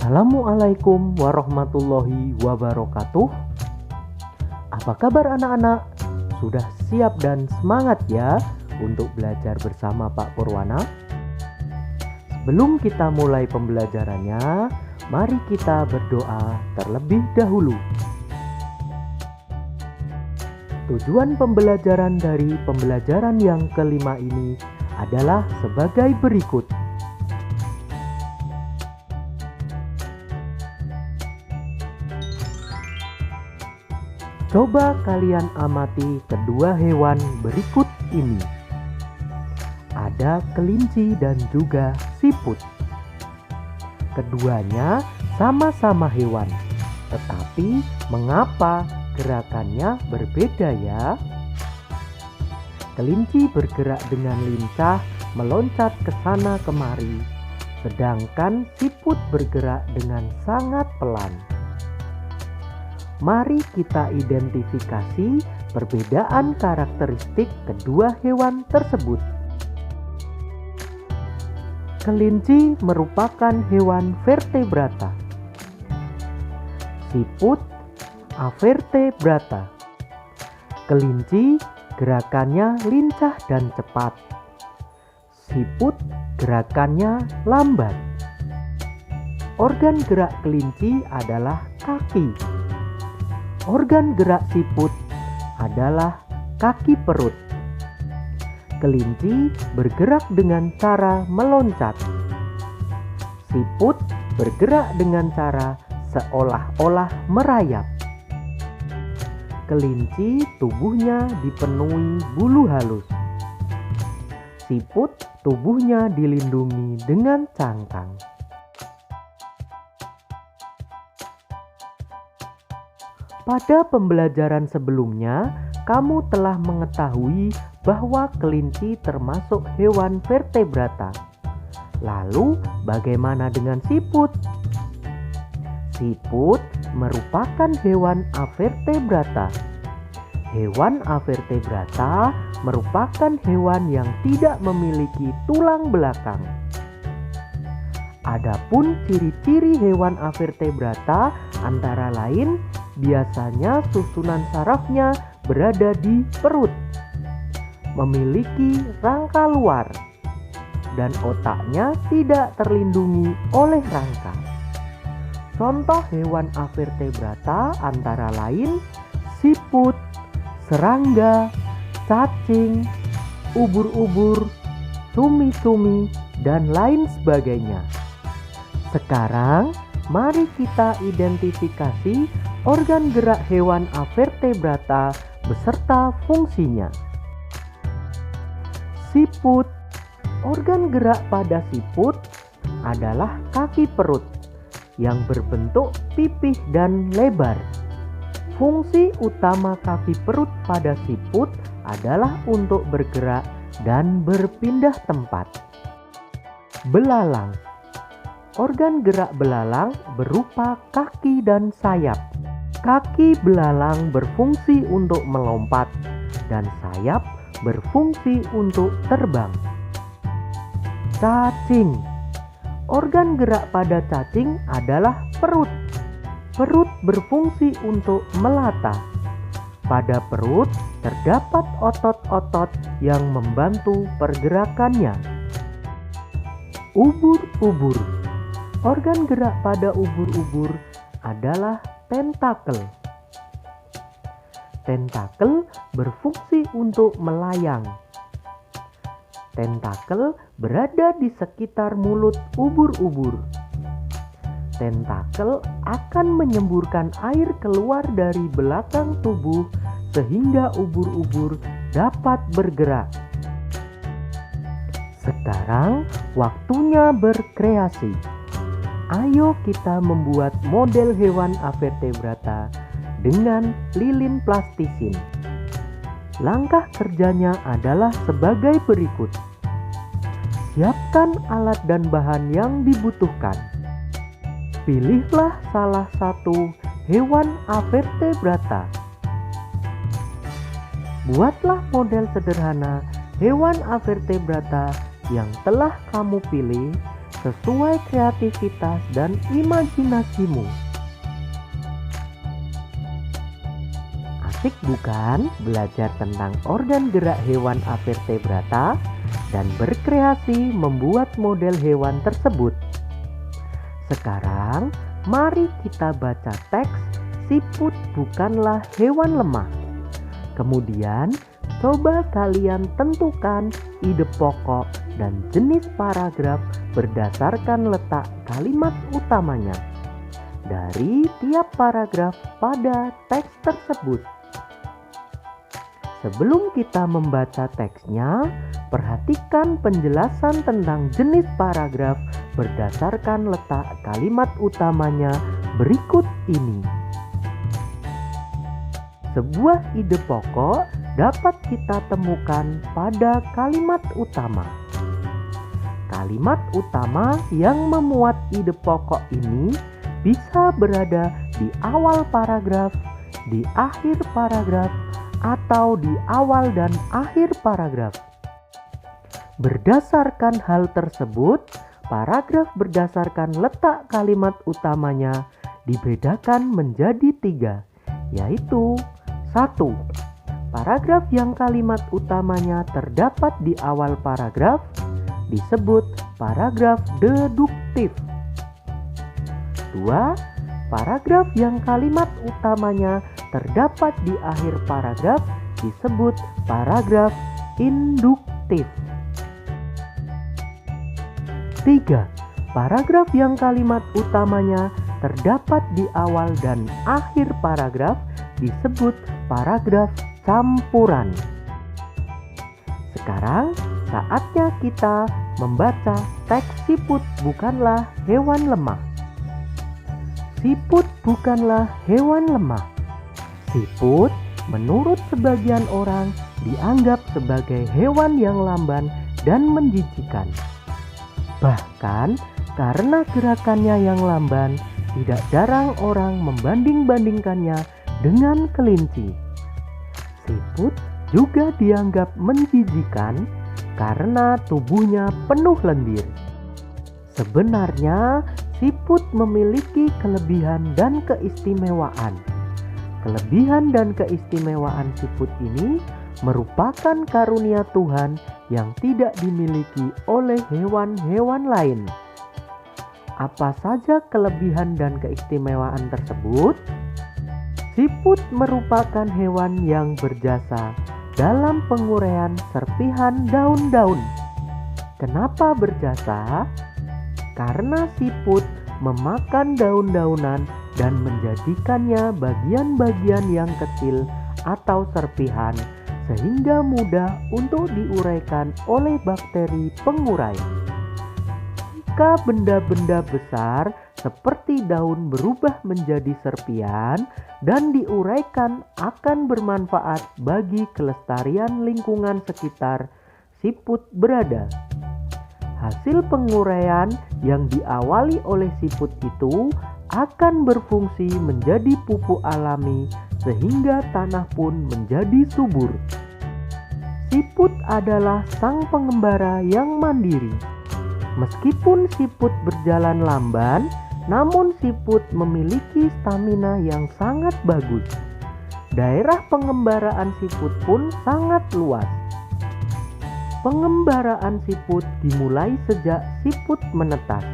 Assalamualaikum warahmatullahi wabarakatuh. Apa kabar anak-anak? Sudah siap dan semangat ya untuk belajar bersama Pak Purwana? Sebelum kita mulai pembelajarannya, mari kita berdoa terlebih dahulu. Tujuan pembelajaran dari pembelajaran yang kelima ini adalah sebagai berikut. Coba kalian amati kedua hewan berikut ini. Ada kelinci dan juga siput. Keduanya sama-sama hewan, tetapi mengapa gerakannya berbeda ya? Kelinci bergerak dengan lincah meloncat ke sana kemari, sedangkan siput bergerak dengan sangat pelan. Mari kita identifikasi perbedaan karakteristik kedua hewan tersebut. Kelinci merupakan hewan vertebrata. Siput avertebrata. Kelinci gerakannya lincah dan cepat. Siput gerakannya lambat. Organ gerak kelinci adalah kaki. Organ gerak siput adalah kaki perut. Kelinci bergerak dengan cara meloncat. Siput bergerak dengan cara seolah-olah merayap. Kelinci tubuhnya dipenuhi bulu halus. Siput tubuhnya dilindungi dengan cangkang. Pada pembelajaran sebelumnya, kamu telah mengetahui bahwa kelinci termasuk hewan vertebrata. Lalu, bagaimana dengan siput? Siput merupakan hewan avertebrata. Hewan avertebrata merupakan hewan yang tidak memiliki tulang belakang. Adapun ciri-ciri hewan avertebrata antara lain, biasanya susunan sarafnya berada di perut, memiliki rangka luar, dan otaknya tidak terlindungi oleh rangka. Contoh hewan avertebrata antara lain siput, serangga, cacing, ubur-ubur, cumi-cumi, dan lain sebagainya. Sekarang, mari kita identifikasi organ gerak hewan avertebrata beserta fungsinya. Siput. Organ gerak pada siput adalah kaki perut yang berbentuk pipih dan lebar. Fungsi utama kaki perut pada siput adalah untuk bergerak dan berpindah tempat. Belalang. Organ gerak belalang berupa kaki dan sayap. Kaki belalang berfungsi untuk melompat dan sayap berfungsi untuk terbang. Cacing. Organ gerak pada cacing adalah perut. Perut berfungsi untuk melata. Pada perut terdapat otot-otot yang membantu pergerakannya. Ubur-ubur. Organ gerak pada ubur-ubur adalah tentakel. Tentakel berfungsi untuk melayang. Tentakel berada di sekitar mulut ubur-ubur. Tentakel akan menyemburkan air keluar dari belakang tubuh sehingga ubur-ubur dapat bergerak. Sekarang waktunya berkreasi. Ayo kita membuat model hewan avertebrata dengan lilin plastisin. Langkah kerjanya adalah sebagai berikut. Siapkan alat dan bahan yang dibutuhkan. Pilihlah salah satu hewan avertebrata. Buatlah model sederhana hewan avertebrata yang telah kamu pilih sesuai kreativitas dan imajinasimu. Asik bukan belajar tentang organ gerak hewan avertebrata dan berkreasi membuat model hewan tersebut? Sekarang, mari kita baca teks "Siput bukanlah hewan lemah". Kemudian, coba kalian tentukan ide pokok dan jenis paragraf berdasarkan letak kalimat utamanya dari tiap paragraf pada teks tersebut. Sebelum kita membaca teksnya, perhatikan penjelasan tentang jenis paragraf berdasarkan letak kalimat utamanya berikut ini. Sebuah ide pokok dapat kita temukan pada kalimat utama. Kalimat utama yang memuat ide pokok ini bisa berada di awal paragraf, di akhir paragraf, atau di awal dan akhir paragraf. Berdasarkan hal tersebut, paragraf berdasarkan letak kalimat utamanya dibedakan menjadi 3, yaitu 1. Paragraf yang kalimat utamanya terdapat di awal paragraf disebut paragraf deduktif. 2. Paragraf yang kalimat utamanya terdapat di akhir paragraf disebut paragraf induktif. 3. Paragraf yang kalimat utamanya terdapat di awal dan akhir paragraf disebut paragraf campuran. Sekarang saatnya kita membaca teks "Siput bukanlah hewan lemah". Siput bukanlah hewan lemah. Siput menurut sebagian orang dianggap sebagai hewan yang lamban dan menjijikan. Bahkan karena gerakannya yang lamban, tidak jarang orang membanding-bandingkannya dengan kelinci. Siput juga dianggap menjijikan karena tubuhnya penuh lendir. Sebenarnya siput memiliki kelebihan dan keistimewaan. Kelebihan dan keistimewaan siput ini merupakan karunia Tuhan yang tidak dimiliki oleh hewan-hewan lain. Apa saja kelebihan dan keistimewaan tersebut? Siput merupakan hewan yang berjasa dalam penguraian serpihan daun-daun. Kenapa berjasa? Karena siput memakan daun-daunan dan menjadikannya bagian-bagian yang kecil atau serpihan sehingga mudah untuk diuraikan oleh bakteri pengurai. Jika benda-benda besar seperti daun berubah menjadi serpian dan diuraikan akan bermanfaat bagi kelestarian lingkungan sekitar siput berada. Hasil penguraian yang diawali oleh siput itu akan berfungsi menjadi pupuk alami sehingga tanah pun menjadi subur. Siput adalah sang pengembara yang mandiri. Meskipun siput berjalan lamban, namun siput memiliki stamina yang sangat bagus. Daerah pengembaraan siput pun sangat luas. Pengembaraan siput dimulai sejak siput menetas.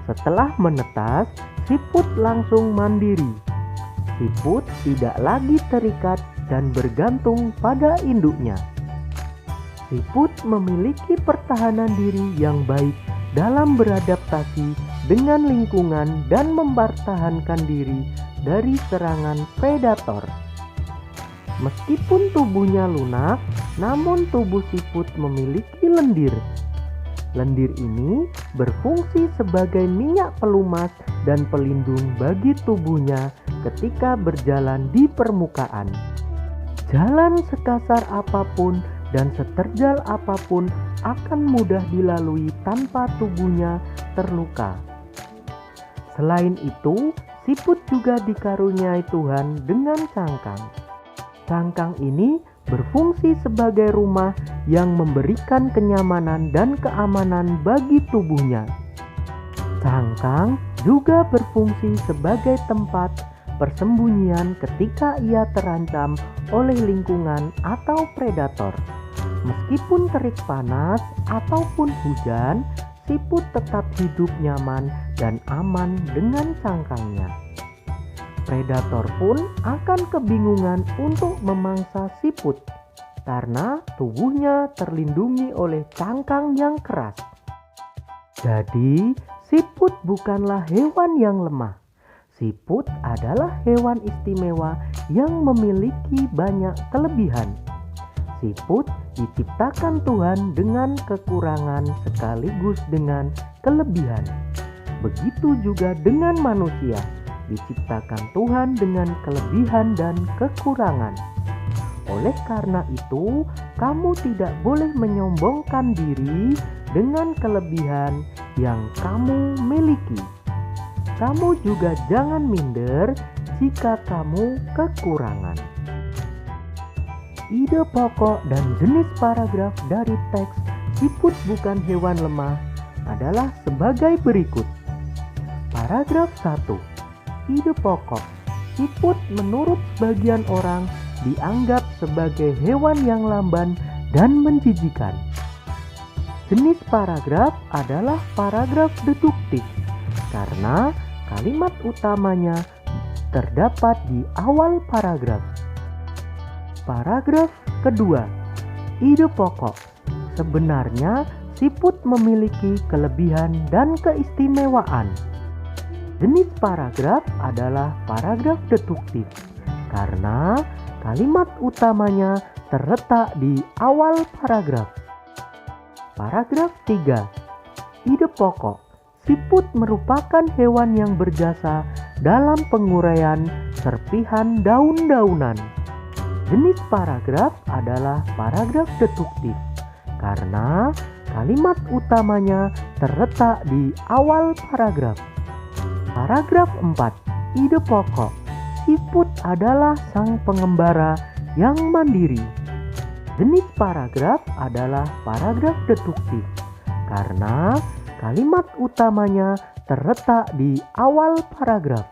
Setelah menetas, siput langsung mandiri. Siput tidak lagi terikat dan bergantung pada induknya. Siput memiliki pertahanan diri yang baik dalam beradaptasi dengan lingkungan dan mempertahankan diri dari serangan predator. Meskipun tubuhnya lunak, namun tubuh siput memiliki lendir. Lendir ini berfungsi sebagai minyak pelumas dan pelindung bagi tubuhnya ketika berjalan di permukaan. Jalan sekasar apapun dan seterjal apapun akan mudah dilalui tanpa tubuhnya terluka. Selain itu, siput juga dikaruniai Tuhan dengan cangkang. Cangkang ini berfungsi sebagai rumah yang memberikan kenyamanan dan keamanan bagi tubuhnya. Cangkang juga berfungsi sebagai tempat persembunyian ketika ia terancam oleh lingkungan atau predator. Meskipun terik panas ataupun hujan, siput tetap hidup nyaman dan aman dengan cangkangnya. Predator pun akan kebingungan untuk memangsa siput karena tubuhnya terlindungi oleh cangkang yang keras. Jadi, siput bukanlah hewan yang lemah. Siput adalah hewan istimewa yang memiliki banyak kelebihan. Siput diciptakan Tuhan dengan kekurangan sekaligus dengan kelebihan. Begitu juga dengan manusia, diciptakan Tuhan dengan kelebihan dan kekurangan. Oleh karena itu, kamu tidak boleh menyombongkan diri dengan kelebihan yang kamu miliki. Kamu juga jangan minder jika kamu kekurangan. Ide pokok dan jenis paragraf dari teks "Siput bukan hewan lemah" adalah sebagai berikut. Paragraf 1. Ide pokok: siput menurut sebagian orang dianggap sebagai hewan yang lamban dan menjijikan. Jenis paragraf adalah paragraf deduktif karena kalimat utamanya terdapat di awal paragraf. Paragraf kedua. Ide pokok: sebenarnya siput memiliki kelebihan dan keistimewaan. Jenis paragraf adalah paragraf deduktif karena kalimat utamanya terletak di awal paragraf. Paragraf 3. Ide pokok: siput merupakan hewan yang berjasa dalam penguraian serpihan daun-daunan. Jenis paragraf adalah paragraf deduktif karena kalimat utamanya terletak di awal paragraf. Paragraf 4. Ide pokok: siput adalah sang pengembara yang mandiri. Jenis paragraf adalah paragraf deduktif karena kalimat utamanya terletak di awal paragraf.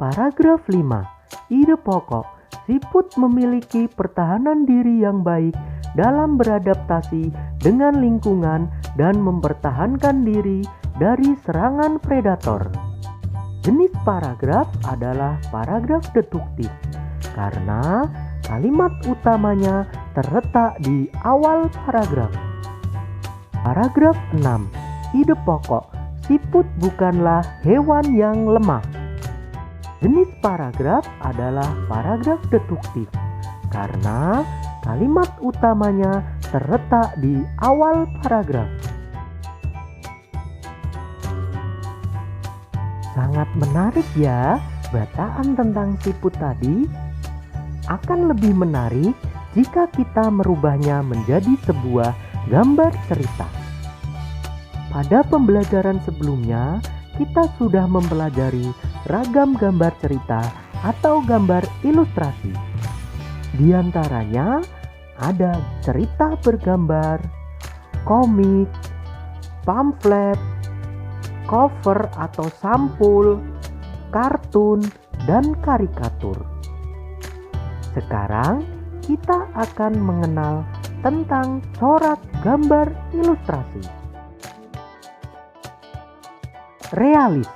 Paragraf 5. Ide pokok: siput memiliki pertahanan diri yang baik dalam beradaptasi dengan lingkungan dan mempertahankan diri dari serangan predator. Jenis paragraf adalah paragraf deduktif karena kalimat utamanya terletak di awal paragraf. Paragraf 6. Ide pokok: siput bukanlah hewan yang lemah. Jenis paragraf adalah paragraf deduktif karena kalimat utamanya terletak di awal paragraf. Sangat menarik ya bacaan tentang siput tadi. Akan lebih menarik jika kita merubahnya menjadi sebuah gambar cerita. Pada pembelajaran sebelumnya, kita sudah mempelajari ragam gambar cerita atau gambar ilustrasi. Di antaranya ada cerita bergambar, komik, pamflet, cover atau sampul, kartun, dan karikatur. Sekarang kita akan mengenal tentang corak gambar ilustrasi. Realis.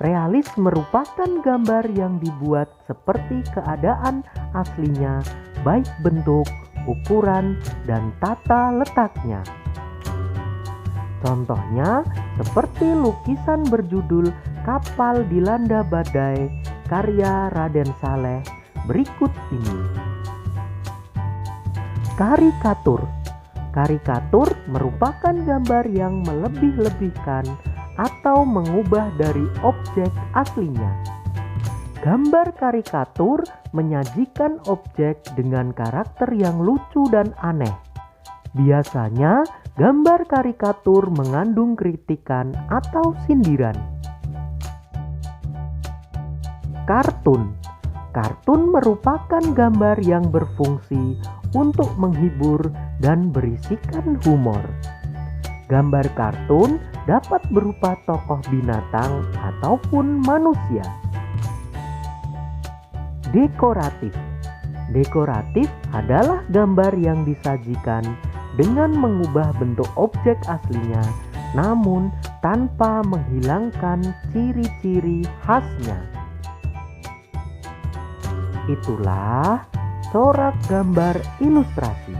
Realis merupakan gambar yang dibuat seperti keadaan aslinya, baik bentuk, ukuran, dan tata letaknya. Contohnya seperti lukisan berjudul "Kapal Dilanda Badai" karya Raden Saleh berikut ini. Karikatur. Karikatur merupakan gambar yang melebih-lebihkan atau mengubah dari objek aslinya. Gambar karikatur menyajikan objek dengan karakter yang lucu dan aneh. Biasanya, gambar karikatur mengandung kritikan atau sindiran. Kartun. Kartun merupakan gambar yang berfungsi untuk menghibur dan berisikan humor. Gambar kartun dapat berupa tokoh binatang ataupun manusia. Dekoratif. Dekoratif adalah gambar yang disajikan dengan mengubah bentuk objek aslinya, namun tanpa menghilangkan ciri-ciri khasnya. Itulah corak gambar ilustrasi.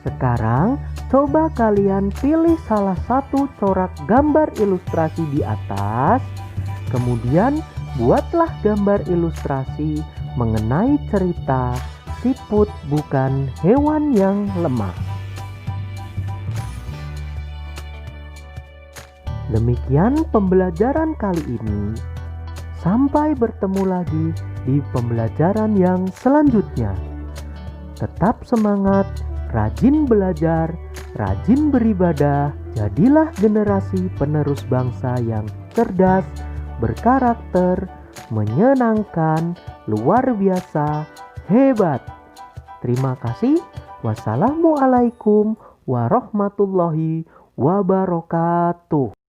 Sekarang coba kalian pilih salah satu corak gambar ilustrasi di atas, kemudian buatlah gambar ilustrasi mengenai cerita siput bukan hewan yang lemah. Demikian pembelajaran kali ini. Sampai bertemu lagi di pembelajaran yang selanjutnya. Tetap semangat, rajin belajar, rajin beribadah, jadilah generasi penerus bangsa yang cerdas, berkarakter, menyenangkan, luar biasa, hebat. Terima kasih. Wassalamualaikum warahmatullahi wabarakatuh.